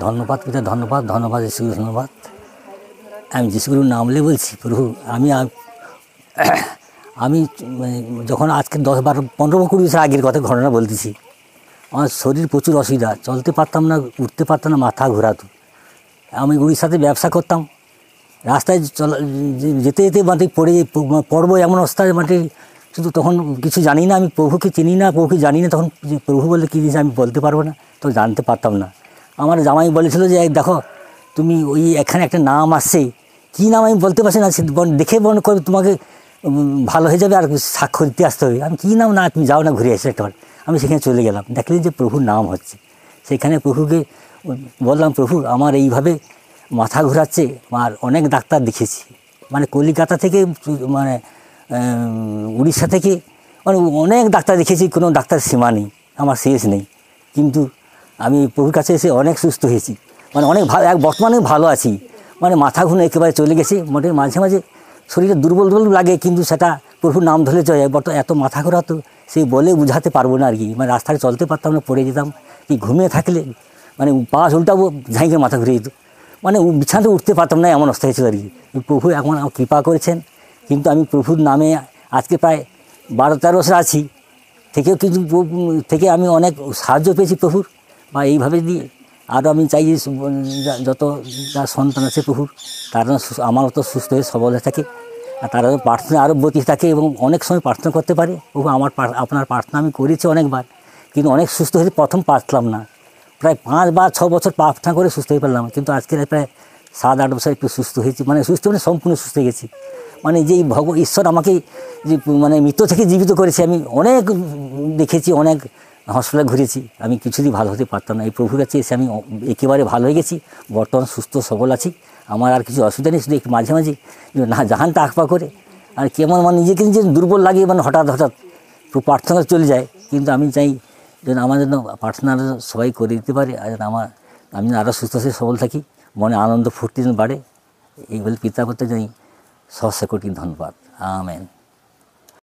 ধন্যবাদ পিতা, ধন্যবাদ, ধন্যবাদ যিশুগুরু, ধন্যবাদ। আমি যিশুগুরুর নাম নিয়ে বলছি, প্রভু আমি যখন আজকে 10-12-15-20 বছর আগের কথা ঘটনা বলতেছি। আমার শরীর প্রচুর অসুবিধা, চলতে পারতাম না, উঠতে পারতাম না, মাথা ঘোরাতো। আমি উড়িষ্যাতে ব্যবসা করতাম, রাস্তায় যেতে যেতে মাটি পড়বো এমন অবস্থায় মাটি, শুধু তখন কিছু জানি না, আমি প্রভুকে চিনি না, প্রভুকে জানি না, তখন প্রভু বলে কী জিনিস আমি বলতে পারবো না, তো জানতে পারতাম না। আমার জামাই বলেছিল যে দেখো তুমি ওই এখানে একটা নাম আসছে, কী নাম আমি বলতে পারছি না, দেখে মনে করে তোমাকে ভালো হয়ে যাবে আর সাক্ষ্য দিতে আসতে হবে। আমি কী নাম, না তুমি যাও না, ঘুরে এসে একটাবার। আমি সেখানে চলে গেলাম, দেখলেন যে প্রভুর নাম হচ্ছে। সেখানে প্রভুকে বললাম, প্রভু আমার এইভাবে মাথা ঘোরাচ্ছে, আর অনেক ডাক্তার দেখেছি, মানে কলকাতা থেকে, মানে উড়িষ্যা থেকে, মানে অনেক ডাক্তার দেখেছি, কোনো ডাক্তার সীমা নেই, আমার শেষ নেই। কিন্তু আমি প্রভুর কাছে এসে অনেক সুস্থ হয়েছি, মানে অনেক ভালো, বর্তমানে ভালো আছি, মানে মাথা ঘুরে একেবারে চলে গেছে। মোটামুটি মাঝে মাঝে শরীরে দুর্বল লাগে, কিন্তু সেটা প্রভুর নাম ধরে চলে যায়। এত মাথা ঘোরা তো সেই বলে বুঝাতে পারবো না আর কি। মানে রাস্তায় চলতে পারতাম না, পড়ে যেতাম, কি ঘুমিয়ে থাকলে মানে পা উল্টাবো, ঝাঁকে মাথা ঘুরে যেত, মানে বিছানাতে উঠতে পারতাম না, এমন অবস্থা হয়েছিল আর কি। প্রভু এখন কৃপা করেছেন, কিন্তু আমি প্রভুর নামে আজকে প্রায় 12-13 বছর আছি, থেকে আমি অনেক সাহায্য পেয়েছি প্রভুর, বা এইভাবে দিয়ে আরও আমি চাই যে যত যার সন্তান আছে প্রভুর, তারা আমার মতো সুস্থ হয়ে সবল হয়ে থাকে, আর তারা প্রার্থনা আরও ব্রতী থাকে এবং অনেক সময় প্রার্থনা করতে পারে। প্রভু আপনার প্রার্থনা আমি করেছি অনেকবার, কিন্তু অনেক সুস্থ হয়ে প্রথম পারলাম না, প্রায় 5 বা 6 বছর প্রার্থনা করে সুস্থ হয়ে পারলাম, কিন্তু আজকে প্রায় 7-8 বছর একটু সুস্থ হয়েছি, মানে সম্পূর্ণ সুস্থ হয়ে গেছি। মানে যেই ঈশ্বর আমাকে যে মানে মৃত্যু থেকে জীবিত করেছে, আমি অনেক দেখেছি, অনেক হসপিটালে ঘুরেছি, আমি কিছুতেই ভালো হতে পারতাম না। এই প্রভুর কাছে এসে আমি একেবারে ভালো হয়ে গেছি, বর্তমান সুস্থ সবল আছি, আমার আর কিছু অসুবিধা নেই। শুধু একটু মাঝে মাঝে না জাহানটা আকপা করে আর কেমন মানে নিজেকে দুর্বল লাগে, মানে হঠাৎ প্রার্থনা চলে যায়। কিন্তু আমি চাই যেন আমার জন্য প্রার্থনা সবাই করে দিতে পারে, আর আমি আরও সুস্থ হয়ে সবল থাকি, মনে আনন্দ ফুর্তি যেন বাড়ে। এই বলে পিতা করতে জানি 100 কোটি ধন্যবাদ। আমেন।